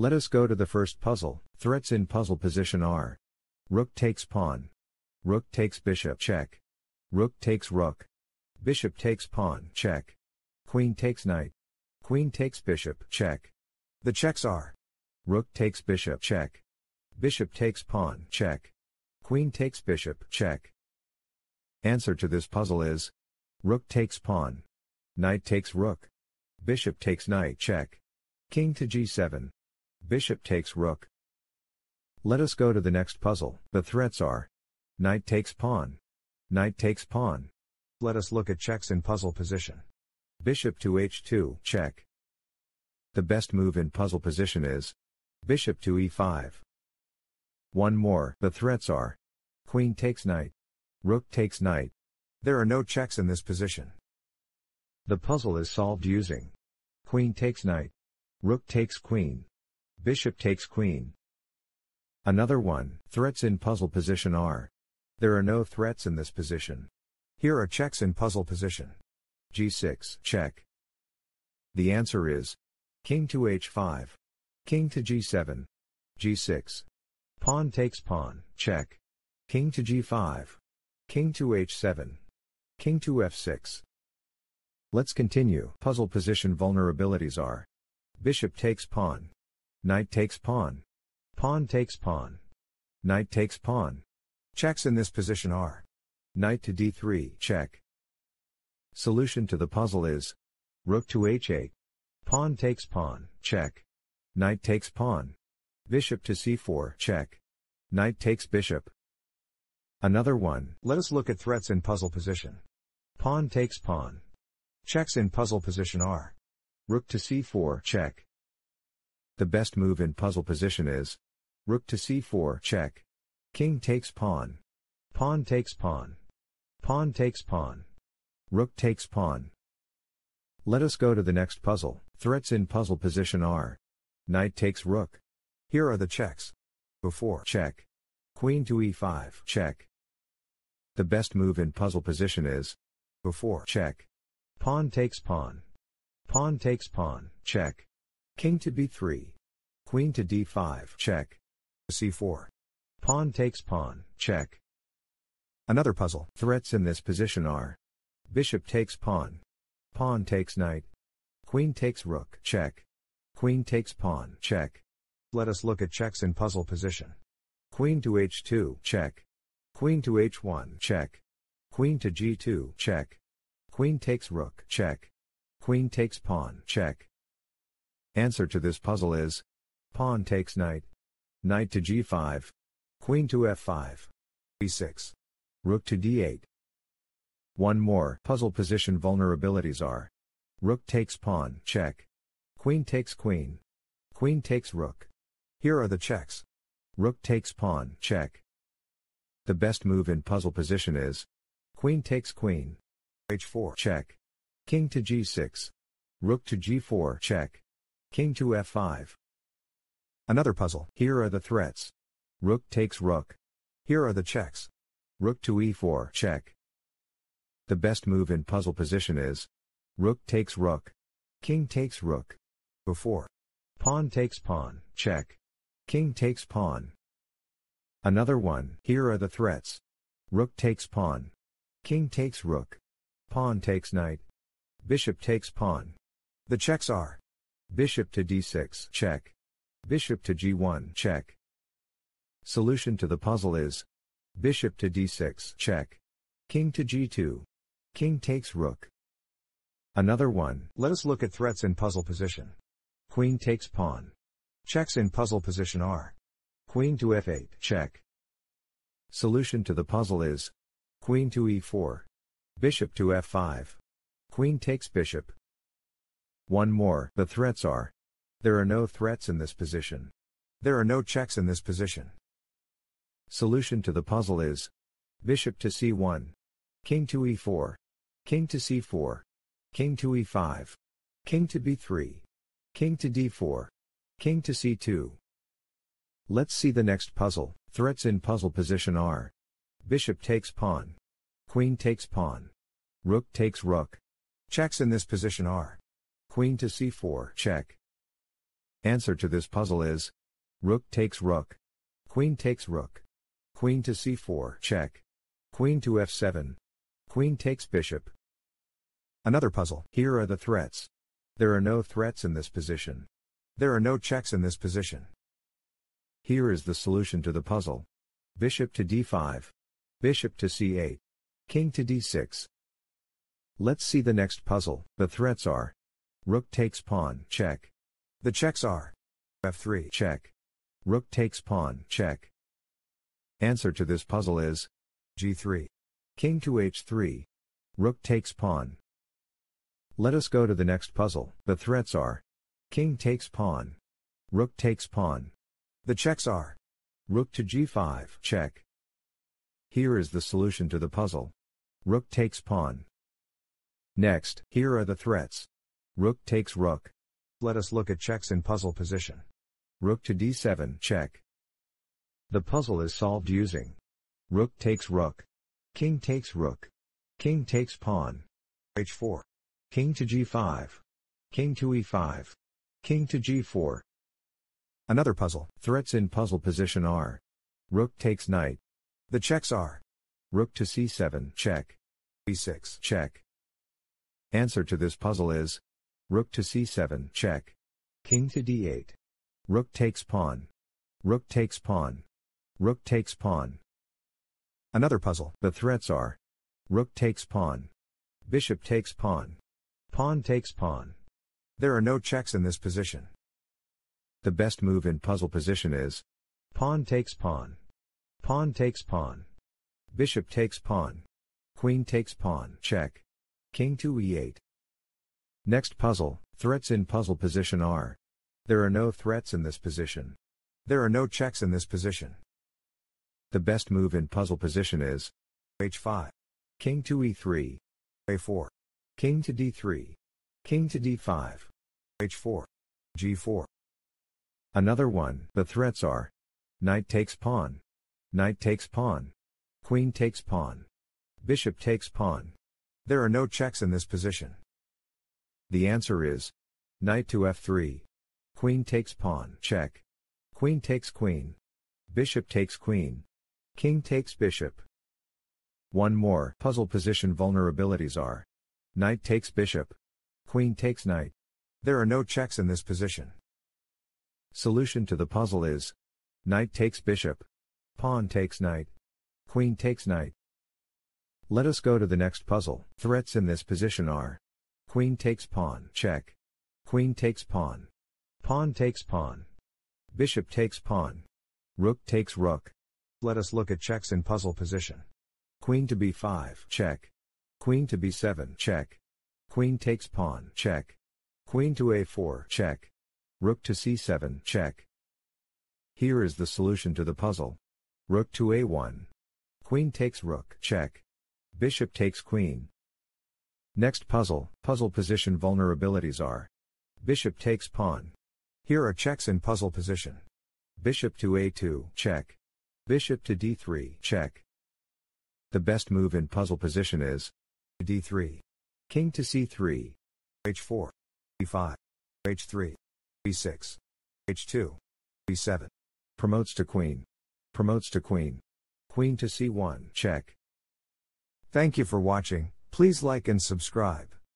Let us go to the first puzzle. Threats in puzzle position are: rook takes pawn, rook takes bishop, check, rook takes rook, bishop takes pawn, check, queen takes knight, queen takes bishop, check. The checks are: rook takes bishop, check, bishop takes pawn, check, queen takes bishop, check. Answer to this puzzle is: rook takes pawn, knight takes rook, bishop takes knight, check, king to g7, bishop takes rook. Let us go to the next puzzle. The threats are: knight takes pawn, knight takes pawn. Let us look at checks in puzzle position. Bishop to h2, check. The best move in puzzle position is bishop to e5. One more. The threats are: queen takes knight, rook takes knight. There are no checks in this position. The puzzle is solved using queen takes knight, rook takes queen, bishop takes queen. Another one. Threats in puzzle position are: there are no threats in this position. Here are checks in puzzle position. g6, check. The answer is king to h5, king to g7, g6. Pawn takes pawn, check. King to g5, king to h7, king to f6. Let's continue. Puzzle position vulnerabilities are: bishop takes pawn, knight takes pawn, pawn takes pawn, knight takes pawn. Checks in this position are: knight to d3, check. Solution to the puzzle is: rook to h8, pawn takes pawn, check. Knight takes pawn, bishop to c4, check. Knight takes bishop. Another one. Let us look at threats in puzzle position. Pawn takes pawn. Checks in puzzle position are: rook to c4, check. The best move in puzzle position is rook to c4, check. King takes pawn, pawn takes pawn, pawn takes pawn, rook takes pawn. Let us go to the next puzzle. Threats in puzzle position are: knight takes rook. Here are the checks. Before, check. Queen to e5, check. The best move in puzzle position is before, check. Pawn takes pawn, pawn takes pawn, check. King to b3, queen to d5, check. c4. Pawn takes pawn, check. Another puzzle. Threats in this position are: bishop takes pawn, pawn takes knight, queen takes rook, check. Queen takes pawn, check. Let us look at checks in puzzle position. Queen to h2, check. Queen to h1, check. Queen to g2, check. Queen takes rook, check. Queen takes pawn, check. Answer to this puzzle is: pawn takes knight, knight to g5, queen to f5, e6, rook to d8. One more. Puzzle position vulnerabilities are: rook takes pawn, check. Queen takes queen, queen takes rook. Here are the checks. Rook takes pawn, check. The best move in puzzle position is queen takes queen, h4, check. King to g6, rook to g4, check. King to f5. Another puzzle. Here are the threats. Rook takes rook. Here are the checks. Rook to e4, check. The best move in puzzle position is rook takes rook, king takes rook. Before, pawn takes pawn, check. King takes pawn. Another one. Here are the threats. Rook takes pawn, king takes rook, pawn takes knight, bishop takes pawn. The checks are: bishop to d6, check. Bishop to g1, check. Solution to the puzzle is: bishop to d6, check. King to g2, king takes rook. Another one. Let us look at threats in puzzle position. Queen takes pawn. Checks in puzzle position are: queen to f8, check. Solution to the puzzle is: queen to e4, bishop to f5, queen takes bishop. One more. The threats are: there are no threats in this position. There are no checks in this position. Solution to the puzzle is: bishop to c1, king to e4, king to c4, king to e5, king to b3, king to d4, king to c2. Let's see the next puzzle. Threats in puzzle position are: bishop takes pawn, queen takes pawn, rook takes rook. Checks in this position are: queen to c4, check. Answer to this puzzle is rook takes rook. Queen takes rook. Queen to c4, check. Queen to f7. Queen takes bishop. Another puzzle. Here are the threats. There are no threats in this position. There are no checks in this position. Here is the solution to the puzzle. Bishop to d5. Bishop to c8. King to d6. Let's see the next puzzle. The threats are rook takes pawn, check. The checks are f3, check. Rook takes pawn, check. Answer to this puzzle is g3. King to h3. Rook takes pawn. Let us go to the next puzzle. The threats are king takes pawn. Rook takes pawn. The checks are rook to g5, check. Here is the solution to the puzzle. Rook takes pawn. Next, here are the threats. Rook takes rook. Let us look at checks in puzzle position. Rook to d7, check. The puzzle is solved using rook takes rook. King takes rook. King takes pawn. h4. King to g5. King to e5. King to g4. Another puzzle. Threats in puzzle position are rook takes knight. The checks are rook to c7, check. e6, check. Answer to this puzzle is rook to c7, check. King to d8. Rook takes pawn. Rook takes pawn. Rook takes pawn. Another puzzle. The threats are rook takes pawn. Bishop takes pawn. Pawn takes pawn. There are no checks in this position. The best move in puzzle position is pawn takes pawn. Pawn takes pawn. Bishop takes pawn. Queen takes pawn, check. King to e8. Next puzzle. Threats in puzzle position are there are no threats in this position. There are no checks in this position. The best move in puzzle position is h5. King to e3. a4. King to d3. King to d5. h4. g4. Another one. The threats are knight takes pawn. Knight takes pawn. Queen takes pawn. Bishop takes pawn. There are no checks in this position. The answer is knight to f3. Queen takes pawn, check. Queen takes queen. Bishop takes queen. King takes bishop. One more. Puzzle position vulnerabilities are knight takes bishop. Queen takes knight. There are no checks in this position. Solution to the puzzle is knight takes bishop. Pawn takes knight. Queen takes knight. Let us go to the next puzzle. Threats in this position are queen takes pawn, check. Queen takes pawn. Pawn takes pawn. Bishop takes pawn. Rook takes rook. Let us look at checks in puzzle position. Queen to b5, check. Queen to b7, check. Queen takes pawn, check. Queen to a4, check. Rook to c7, check. Here is the solution to the puzzle. Rook to a1. Queen takes rook, check. Bishop takes queen. Next puzzle. Puzzle position vulnerabilities are bishop takes pawn. Here are checks in puzzle position. Bishop to a2, check. Bishop to d3, check. The best move in puzzle position is d3. King to c3. h4. e5. h3. e6. h2. e7. Promotes to queen. Promotes to queen. Queen to c1, check. Thank you for watching. Please like and subscribe.